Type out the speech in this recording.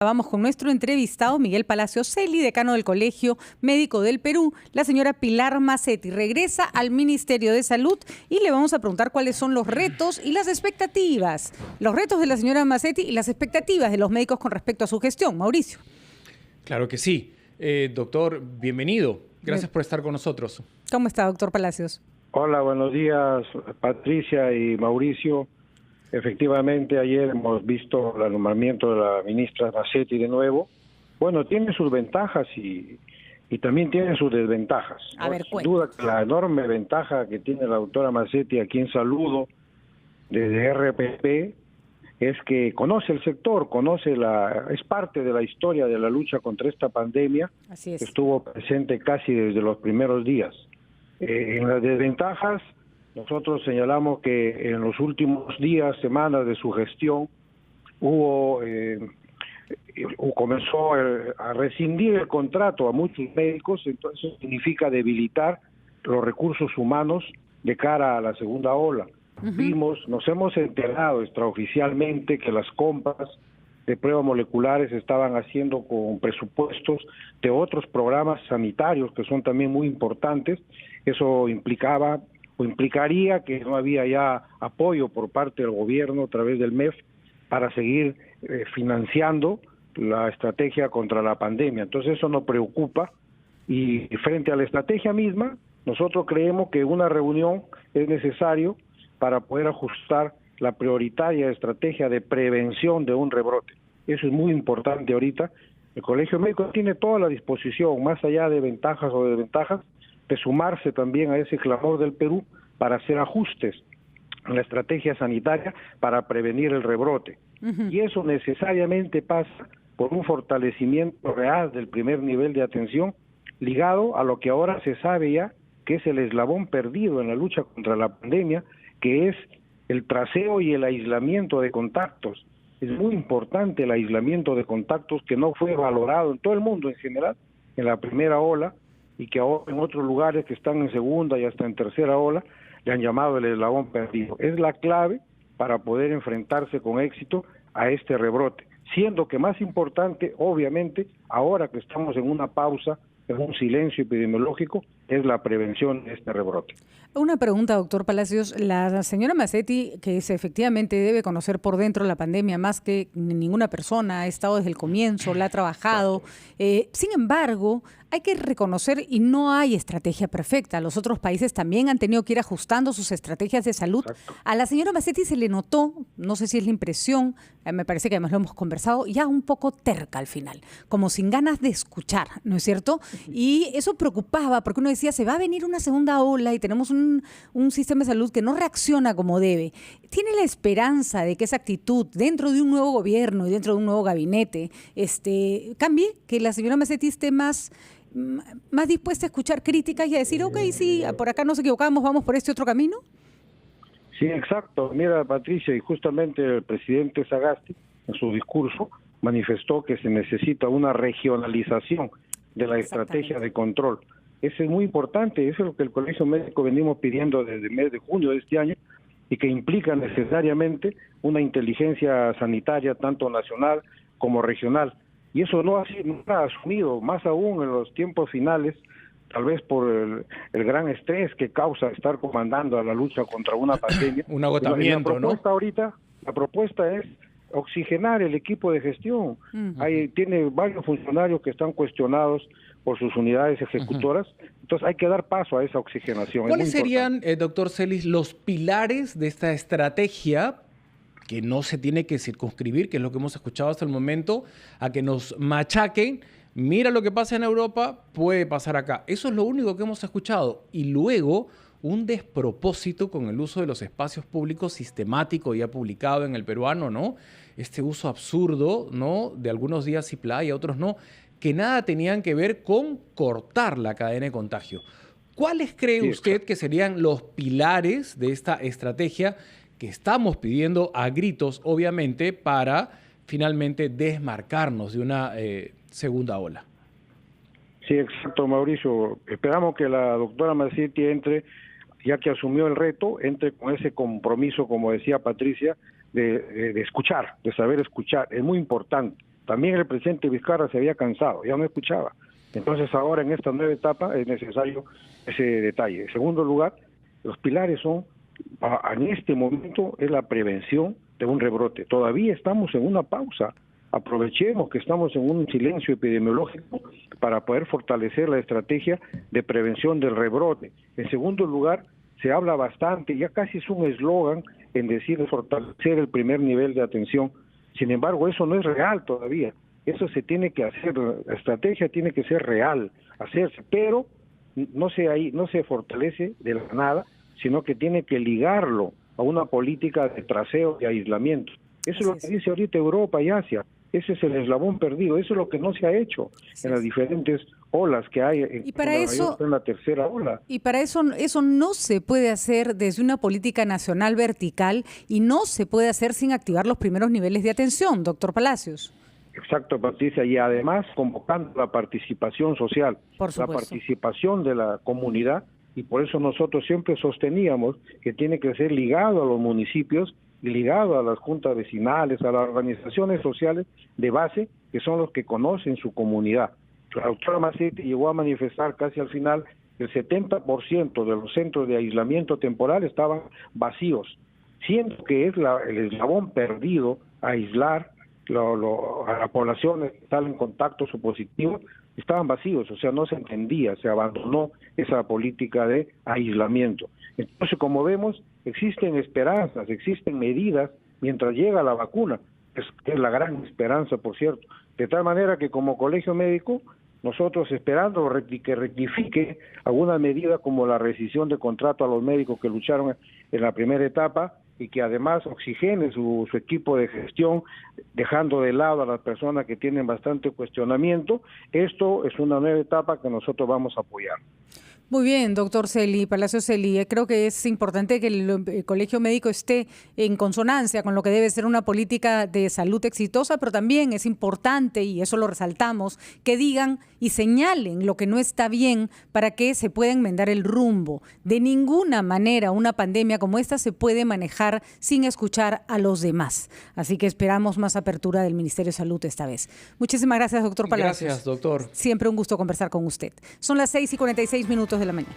Vamos con nuestro entrevistado Miguel Palacios Celi, decano del Colegio Médico del Perú. La señora Pilar Mazzetti regresa al Ministerio de Salud y le vamos a preguntar cuáles son los retos y las expectativas. Los retos de la señora Mazzetti y las expectativas de los médicos con respecto a su gestión. Mauricio. Claro que sí. Doctor, bienvenido. Gracias por estar con nosotros. ¿Cómo está, doctor Palacios? Hola, buenos días, Patricia y Mauricio. Efectivamente, ayer hemos visto el nombramiento de la ministra Mazzetti de nuevo. Bueno, tiene sus ventajas y también tiene sus desventajas, ¿no? A ver, sin duda, la enorme ventaja que tiene la doctora Mazzetti, a quien saludo desde RPP, es que conoce el sector, es parte de la historia de la lucha contra esta pandemia. Así es. Estuvo presente casi desde los primeros días. En las desventajas, nosotros señalamos que en los últimos días, semanas de su gestión, comenzó a rescindir el contrato a muchos médicos. Entonces eso significa debilitar los recursos humanos de cara a la segunda ola. Nos hemos enterado extraoficialmente que las compras de pruebas moleculares estaban haciendo con presupuestos de otros programas sanitarios que son también muy importantes. Eso implicaría que no había ya apoyo por parte del gobierno a través del MEF para seguir financiando la estrategia contra la pandemia. Entonces eso nos preocupa, y frente a la estrategia misma, nosotros creemos que una reunión es necesario para poder ajustar la prioritaria estrategia de prevención de un rebrote. Eso es muy importante ahorita. El Colegio Médico tiene toda la disposición, más allá de ventajas o desventajas, de sumarse también a ese clamor del Perú para hacer ajustes en la estrategia sanitaria para prevenir el rebrote. Y eso necesariamente pasa por un fortalecimiento real del primer nivel de atención, ligado a lo que ahora se sabe ya, que es el eslabón perdido en la lucha contra la pandemia, que es el traceo y el aislamiento de contactos. Es muy importante el aislamiento de contactos, que no fue valorado en todo el mundo en general en la primera ola, y que ahora en otros lugares que están en segunda y hasta en tercera ola le han llamado el eslabón perdido. Es la clave para poder enfrentarse con éxito a este rebrote, siendo que más importante, obviamente, ahora que estamos en una pausa, en un silencio epidemiológico, es la prevención de este rebrote. Una pregunta, doctor Palacios. La señora Mazzetti, que efectivamente debe conocer por dentro la pandemia más que ninguna persona, ha estado desde el comienzo, la ha trabajado. Sin embargo, hay que reconocer, y no hay estrategia perfecta. Los otros países también han tenido que ir ajustando sus estrategias de salud. Exacto. A la señora Mazzetti se le notó, no sé si es la impresión, me parece que además lo hemos conversado, ya un poco terca al final, como sin ganas de escuchar, ¿no es cierto? Y eso preocupaba, porque uno decía, se va a venir una segunda ola y tenemos un sistema de salud que no reacciona como debe. ¿Tiene la esperanza de que esa actitud dentro de un nuevo gobierno y dentro de un nuevo gabinete cambie, que la señora Mazzetti esté más dispuesta a escuchar críticas y a decir, ok, sí, por acá nos equivocamos, vamos por este otro camino? Sí, exacto. Mira, Patricia, y justamente el presidente Sagasti, en su discurso, manifestó que se necesita una regionalización de la estrategia de control. Eso es muy importante, eso es lo que el Colegio Médico venimos pidiendo desde el mes de junio de este año, y que implica necesariamente una inteligencia sanitaria tanto nacional como regional. Y eso no ha asumido, más aún en los tiempos finales, tal vez por el gran estrés que causa estar comandando a la lucha contra una pandemia. Un agotamiento, La propuesta es oxigenar el equipo de gestión. Tiene varios funcionarios que están cuestionados por sus unidades ejecutoras, entonces hay que dar paso a esa oxigenación. ¿Cuáles serían, doctor Celis, los pilares de esta estrategia que no se tiene que circunscribir, que es lo que hemos escuchado hasta el momento, a que nos machaquen? Mira lo que pasa en Europa, puede pasar acá. Eso es lo único que hemos escuchado. Y luego un despropósito con el uso de los espacios públicos sistemático, ya publicado en El Peruano, ¿no? Este uso absurdo, ¿no?, de algunos días sí playa, otros no, que nada tenían que ver con cortar la cadena de contagio. ¿Cuáles cree usted que serían los pilares de esta estrategia que estamos pidiendo a gritos, obviamente, para finalmente desmarcarnos de una segunda ola? Sí, exacto, Mauricio. Esperamos que la doctora Mazzetti entre, ya que asumió el reto, entre con ese compromiso, como decía Patricia, de escuchar, de saber escuchar. Es muy importante. También el presidente Vizcarra se había cansado, ya no escuchaba. Entonces ahora en esta nueva etapa es necesario ese detalle. En segundo lugar, los pilares son, en este momento, es la prevención de un rebrote. Todavía estamos en una pausa. Aprovechemos que estamos en un silencio epidemiológico para poder fortalecer la estrategia de prevención del rebrote. En segundo lugar, se habla bastante, ya casi es un eslogan en decir fortalecer el primer nivel de atención. Sin embargo, eso no es real todavía. Eso se tiene que hacer, la estrategia tiene que ser real, hacerse, pero no se fortalece de la nada, sino que tiene que ligarlo a una política de traseo y aislamiento. Eso es lo que dice ahorita Europa y Asia. Ese es el eslabón perdido. Eso es lo que no se ha hecho en las diferentes olas que hay en la tercera ola. Y para eso no se puede hacer desde una política nacional vertical y no se puede hacer sin activar los primeros niveles de atención, doctor Palacios. Exacto, Patricia, y además convocando la participación social, la participación de la comunidad, y por eso nosotros siempre sosteníamos que tiene que ser ligado a los municipios, ligado a las juntas vecinales, a las organizaciones sociales de base, que son los que conocen su comunidad. La doctora Massetti llegó a manifestar casi al final que el 70% de los centros de aislamiento temporal estaban vacíos, siendo que es el eslabón perdido a aislar a la población que está en contactos o positivos, estaban vacíos, o sea, no se entendía, se abandonó esa política de aislamiento. Entonces, como vemos, existen esperanzas, existen medidas mientras llega la vacuna, que es la gran esperanza, por cierto, de tal manera que como colegio médico, nosotros esperando que rectifique alguna medida como la rescisión de contrato a los médicos que lucharon en la primera etapa, y que además oxigene su equipo de gestión, dejando de lado a las personas que tienen bastante cuestionamiento. Esto es una nueva etapa que nosotros vamos a apoyar. Muy bien, doctor Palacios Celi. Creo que es importante que el Colegio Médico esté en consonancia con lo que debe ser una política de salud exitosa, pero también es importante, y eso lo resaltamos, que digan y señalen lo que no está bien para que se pueda enmendar el rumbo. De ninguna manera una pandemia como esta se puede manejar sin escuchar a los demás. Así que esperamos más apertura del Ministerio de Salud esta vez. Muchísimas gracias, doctor Palacios. Gracias, doctor. Siempre un gusto conversar con usted. Son las 6:46 de la mañana.